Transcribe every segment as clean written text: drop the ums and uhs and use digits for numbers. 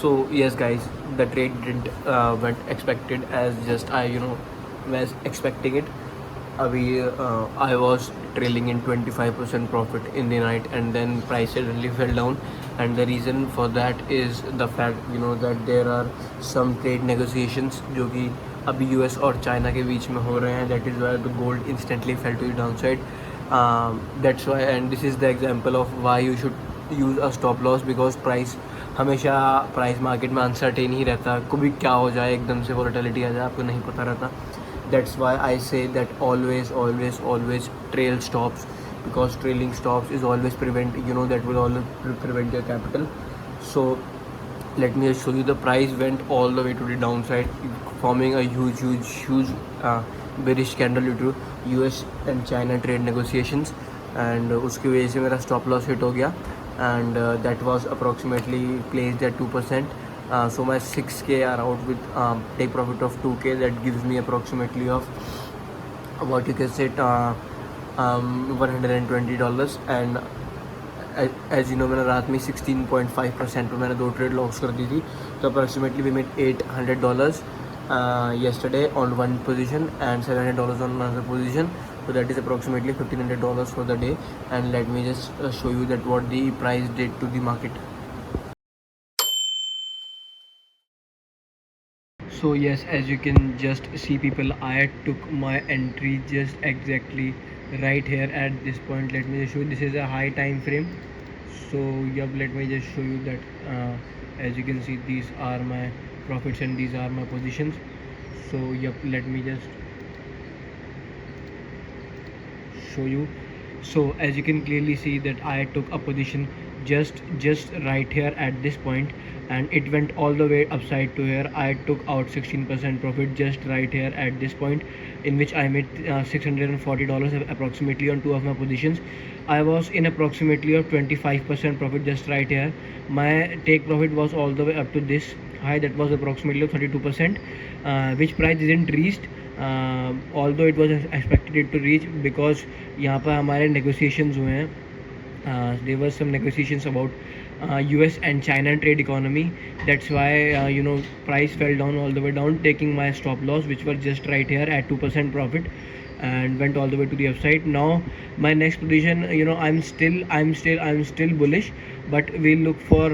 So yes, guys, the trade didn't went expected as just I was expecting it. I was trailing in 25% profit in the night, and then price suddenly fell down. And the reason for that is the fact that there are some trade negotiations जो कि अभी US और China के बीच में हो रहे हैं. That is why the gold instantly fell to the downside. That's why, and this is the example of why you should use a stop loss, because price हमेशा प्राइस मार्केट में uncertain ही रहता. कभी क्या हो जाए, एकदम से वॉलेटिलिटी आ जाए, आपको नहीं पता रहता. That's why I say that always always always trail stops, because trailing stops is always prevent that will always prevent your capital. So let me just show you. The price went all the way to the downside, forming a huge bearish candle due to US and China trade negotiations, and उसकी वजह से मेरा stop loss hit हो गया, and that was approximately placed at 2%. So my 6k are out with take profit of 2k. That gives me approximately of what you can say $120. And as you know मैंने रात में 16.5% पर मैंने 2 trade loss कर दी थी. तो approximately we made $800 yesterday on one position and $700 on another position. So that is approximately $1,500 for the day. And let me just show you that what the price did to the market. So yes, as you can just see, people, I took my entry just exactly right here at this point. Let me just show you. This is a high time frame. So yep, let me just show you that as you can see, these are my profits and these are my positions. So yep, let me just show you. So as you can clearly see that I took a position just right here at this point, and it went all the way upside to here. I took out 16% profit just right here at this point, in which I made $640 approximately on 2 of my positions. I was in approximately of 25% profit just right here. My take profit was all the way up to this high, that was approximately 32%, which price didn't reached, although it was expected it to reach, because यहाँ पर हमारे negotiations हुए हैं. There were some negotiations about US and China trade economy. That's why price fell down all the way down, taking my stop loss, which was just right here at 2% profit, and went all the way to the upside. Now my next position, I'm still bullish, but we'll look for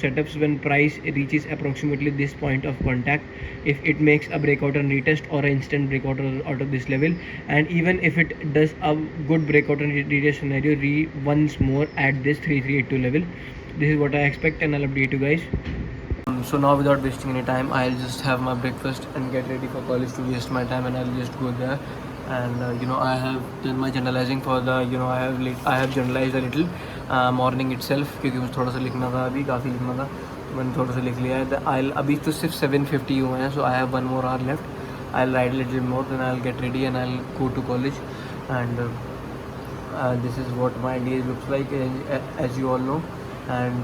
setups when price reaches approximately this point of contact. If it makes a breakout and retest, or an instant breakout out of this level, and even if it does a good breakout and retest scenario once more at this 3382 level, this is what I expect, and I'll update you guys. So now, without wasting any time, I'll just have my breakfast and get ready for college to waste my time, and I'll just go there. And I have done my generalizing for the I have generalized a little morning itself, क्योंकि मुझे थोड़ा सा लिखना था, अभी काफ़ी लिखना था, मैंने थोड़ा सा लिख लिया है. I'll अभी तो सिर्फ 7:50 हुए हैं, so I have 1 more hour left. I'll write a little more, then I'll get ready and I'll go to college. And this is what my day looks like, as you all know. And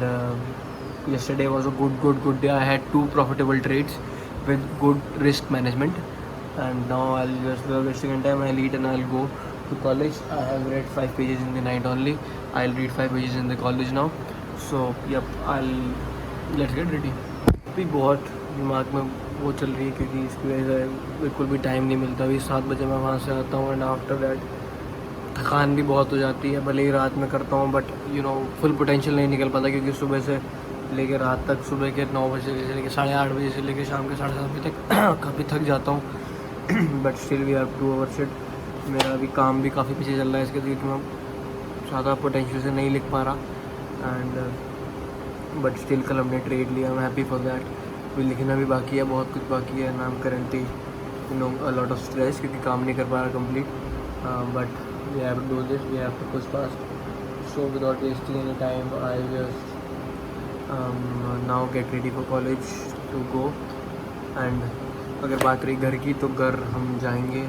yesterday was a good day. I had 2 profitable trades with good risk management, and now I'll just go wasting time. I'll eat and I'll go to college. I have read 5 pages in the night only. I'll read 5 pages in the college now. So yep, let's get ready. अभी बहुत दिमाग में वो चल रही है, क्योंकि इसकी वजह से बिल्कुल भी टाइम नहीं मिलता. अभी 7 बजे मैं वहाँ से आता हूँ, एंड आफ्टर दैट थकान भी बहुत हो जाती है. भले ही रात में करता हूँ, बट फुल पोटेंशियल नहीं निकल पाता, क्योंकि सुबह से लेकर रात तक, सुबह के 9 बजे से लेकर 8:30 बजे से लेकर शाम के 7:30 बजे तक काफ़ी थक जाता हूँ. But still we have to overshoot. मेरा अभी काम भी काफ़ी पीछे चल रहा है इसके, क्योंकि मैं ज़्यादा पोटेंशियल से नहीं लिख पा रहा. एंड बट स्टिल कल हमने ट्रेड लिया, I am happy for that. भी लिखना भी बाकी है, बहुत कुछ बाकी है, नाम currently a lot of stress, क्योंकि काम नहीं कर पा रहा complete. But we have to do this, we have to push fast. So without wasting any time, I just now get ready for college to go. And अगर बात रही घर की, तो घर हम जाएंगे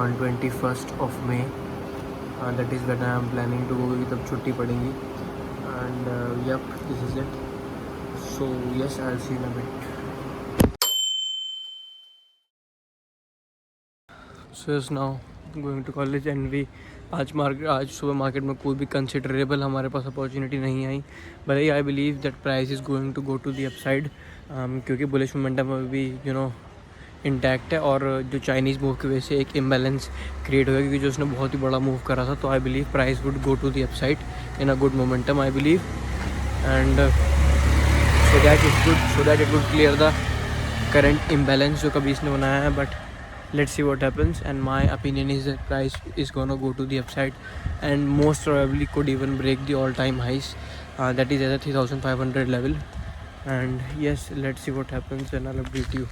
on 21st of May. That is when I am planning to go, क्योंकि तब छुट्टी पड़ेगी. And yep, this is it. So yes, I'll see you in a bit. So yes, now going to college, and we आज सुबह market में कोई भी considerable हमारे पास अपॉर्चुनिटी नहीं आई. भले ही I believe that price is going to go to the upside, क्योंकि बुलिश मोमेंटम अभी इंटैक्ट है, और जो चाइनीज़ मूव की वजह से एक इम्बैलेंस क्रिएट हो गया, क्योंकि जो उसने बहुत ही बड़ा मूव करा था, तो I believe price would go to the upside in a good momentum I believe, and so that it would clear the current imbalance जो कभी इसने बनाया है. बट let's see what happens, and my opinion is that price is gonna go to the upside and most probably could even break the all-time highs, that is at the 3500 level. And yes, let's see what happens and I'll update you.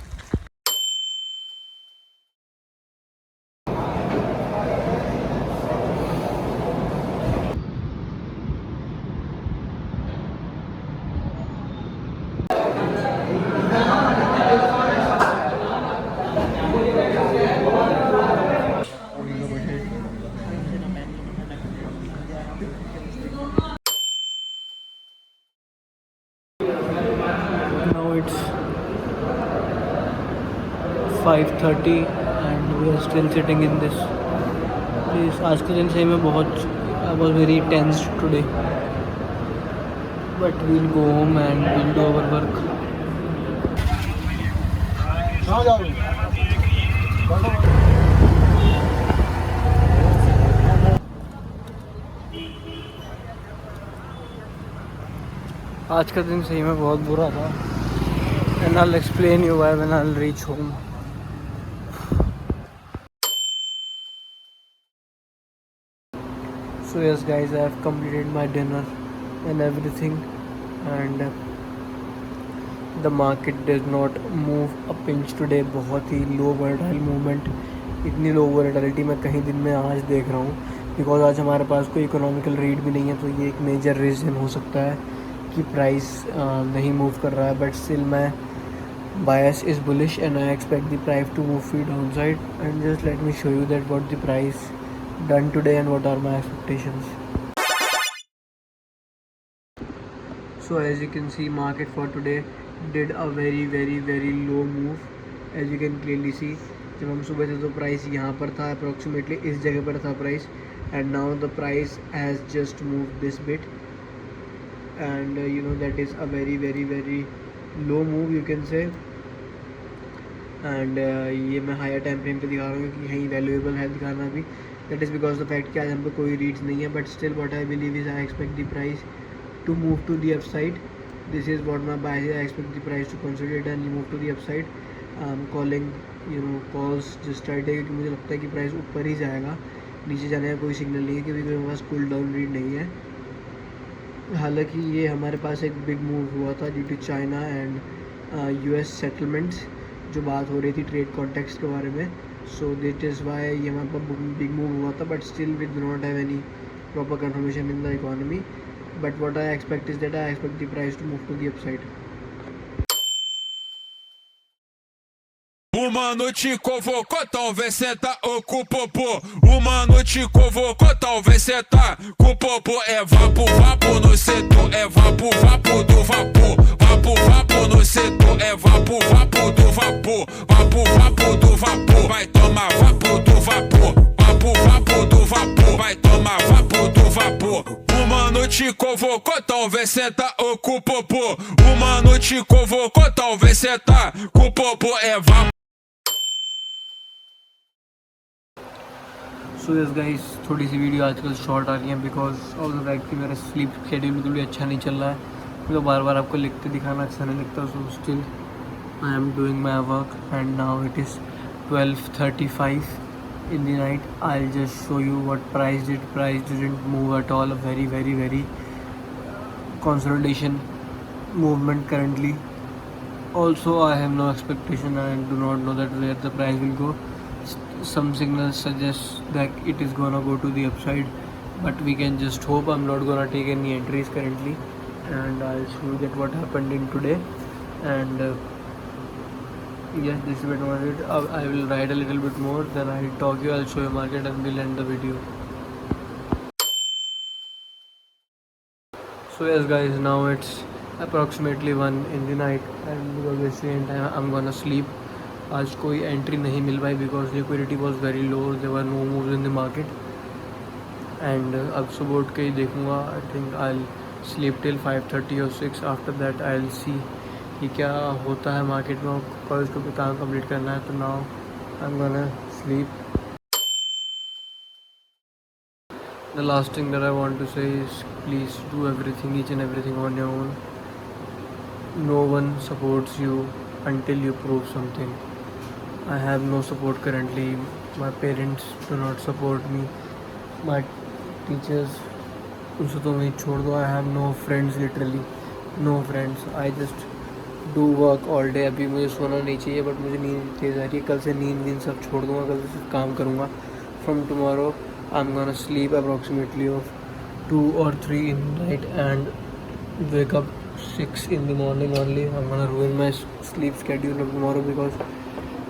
Now it's 5:30 and we are still sitting in this place. आज के दिन सही में बहुत I was very tense today, but we'll go home and we'll do our work. आज का दिन सही में बहुत बुरा था, and I'll explain you why when I'll reach home. So yes guys, I have completed my dinner and everything, and the market does not move a pinch today. बहुत ही low volatile movement, इतनी low volatility मैं कहीं दिन में आज देख रहा हूँ, बिकॉज आज हमारे पास कोई इकोनॉमिकल रीड भी नहीं है, तो ये एक मेजर रीज़न हो सकता है कि प्राइस नहीं मूव कर रहा है. बट स्टिल मैं bias is bullish and I expect the price to move free downside, and just let me show you that what the price done today and what are my expectations. So as you can see, market for today did a very low move. As you can clearly see, जब हम सुबह थे तो price यहाँ पर था, approximately इस जगह पर था price, and now the price has just moved this bit, and that is a very low move you can say. And ये मैं हायर टाइम फ्रेम पे दिखा रहा हूँ कि यहीं वैल्यूएबल है दिखाना भी. That is because the fact कि आज हम पे कोई रीड्स नहीं है, but still what I believe is I expect the price to move to the upside. This is what my buy I expect the price to consolidate and move to the upside. Calling calls just right है, क्योंकि मुझे लगता है कि price ऊपर ही जाएगा, नीचे जाने का कोई सिग्नल नहीं है, क्योंकि मेरे पास कूल डाउन रीड नहीं है. हालांकि ये हमारे पास एक बिग मूव हुआ था due to China and US settlements, जो बात हो रही थी ट्रेड कॉन्टेक्स्ट के बारे में. सो दिट इज़ वाई ये हमारे पास बिग मूव हुआ था, but still we do not have any proper confirmation in the economy. But what I expect is that I expect the price to move to the upside. O mano te convocou, talvez cê tá com o popô. O mano te convocou, talvez cê tá com o popô. É vapo, vapo no setor, é vapo, vapo do vapor. Vapo, vapo no setor, é vapo, vapo do vapor. Vapo, vapo do vapor, vai tomar vapo do vapor. Vapo, vapo do vapor, vai tomar vapo do vapor. O mano te convocou, talvez cê tá com o popô. O mano te convocou, talvez cê tá com o popô. É vapo. So yes guys, थोड़ी सी video आजकल short आ रही है because of the fact कि मेरा sleep schedule बिल्कुल भी अच्छा नहीं चल रहा है. मुझे बार बार आपको लिख के दिखाना अच्छा नहीं लगता. So still I am doing my work and now it is 12:35 in the night. I'll just show you what price didn't move at all. A very consolidation movement currently. Also I have no expectation, I do not know that where the price will go. Some signals suggest that it is gonna go to the upside, but we can just hope. I'm not gonna take any entries currently, and I'll show you that what happened in today. And yes, this is what it. I will write a little bit more, then I'll talk you, I'll show you market, and we'll end the video. So yes guys, now it's approximately 1 in the night, and because it's the time I'm gonna sleep. आज कोई entry नहीं मिल पाई because liquidity was very low, there were no moves in the market. And अब सुबह उठ के ही देखूँगा. I think I sleep till 5:30 or 6. After that I will see कि क्या होता है मार्केट में, कॉलेज को भी काम कंप्लीट करना है. तो now I am gonna sleep. The last thing that I want to say is please do everything, each and everything on your own. No one supports you until you prove something. I have no support currently. My parents do not support me. My teachers, उनसे तो मैं छोड़ दो. I have no friends, literally no friends. I just do work all day. अभी मुझे सोना नहीं चाहिए बट मुझे नींद तेज़ आ रही है. कल से नींद सब छोड़ दूँगा. कल से सिर्फ काम करूँगा. From tomorrow I'm gonna sleep approximately of 2 or 3 in the night and wake up 6 in the morning only. I'm gonna ruin my sleep schedule of tomorrow because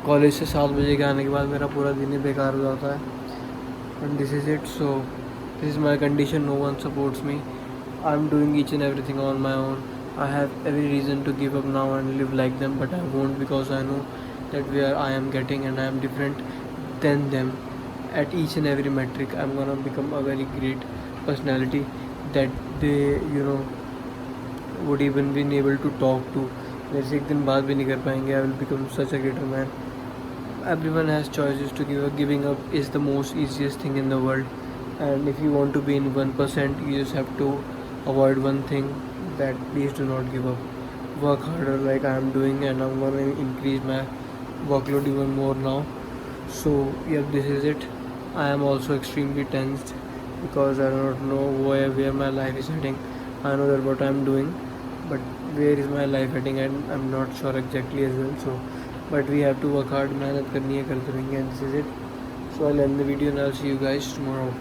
college से 7 बजे के आने के बाद मेरा पूरा दिन ही बेकार हो जाता है. And this is it. So this is my condition. No one supports me. I'm doing each and everything on my own. I have every reason to give up now and live like them, but I won't because I know that where I am getting and I am different than them. At each and every metric I'm gonna become a very great personality that they would even been able to talk to. मेरे से एक दिन बात भी नहीं कर पाएंगे. I will become such a greater man. Everyone has choices to give up. Giving up is the most easiest thing in the world, and if you want to be in 1%, you just have to avoid one thing, that please do not give up. Work harder like I am doing, and I'm gonna increase my workload even more now. So yeah, this is it. I am also extremely tensed because I do not know where my life is heading. I know that what I am doing, but where is my life heading and I'm not sure exactly as well. So but we have to work hard. मेहनत करनी है, करते रहेंगे, and this is it. So I'll end the video and I'll see you guys tomorrow.